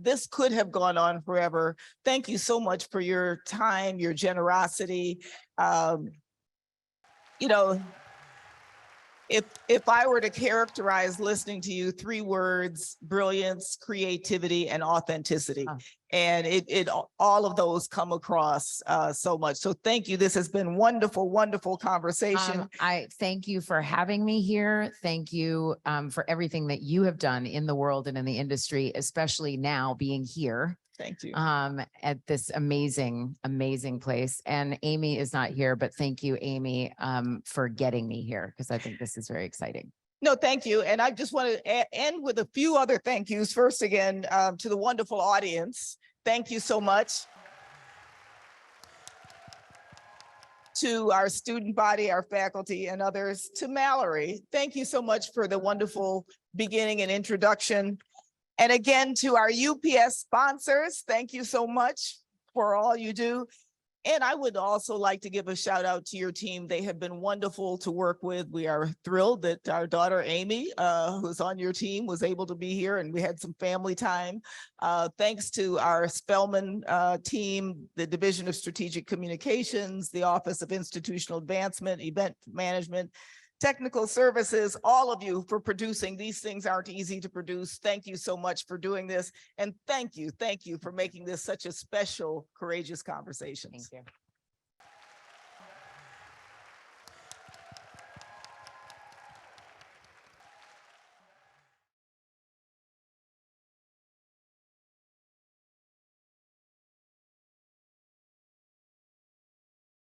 this could have gone on forever. Thank you so much for your time, your generosity. You know, if I were to characterize listening to you, 3 words: brilliance, creativity, and authenticity. And all of those come across so much. So thank you. This has been wonderful, wonderful conversation. I thank you for having me here. Thank you for everything that you have done in the world and in the industry, especially now being here. Thank you. At this amazing, amazing place. And Amy is not here, but thank you, Amy, for getting me here, because I think this is very exciting. No, thank you. And I just want to end with a few other thank yous. First, again, to the wonderful audience. Thank you so much. To our student body, our faculty, and others. To Mallory, thank you so much for the wonderful beginning and introduction. And again, to our UPS sponsors, thank you so much for all you do. And I would also like to give a shout out to your team. They have been wonderful to work with. We are thrilled that our daughter, Amy, who's on your team, was able to be here, and we had some family time. Thanks to our Spelman team, the Division of Strategic Communications, the Office of Institutional Advancement, Event Management, Technical Services, all of you for producing. These things aren't easy to produce. Thank you so much for doing this. And thank you for making this such a special, courageous conversation. Thank you.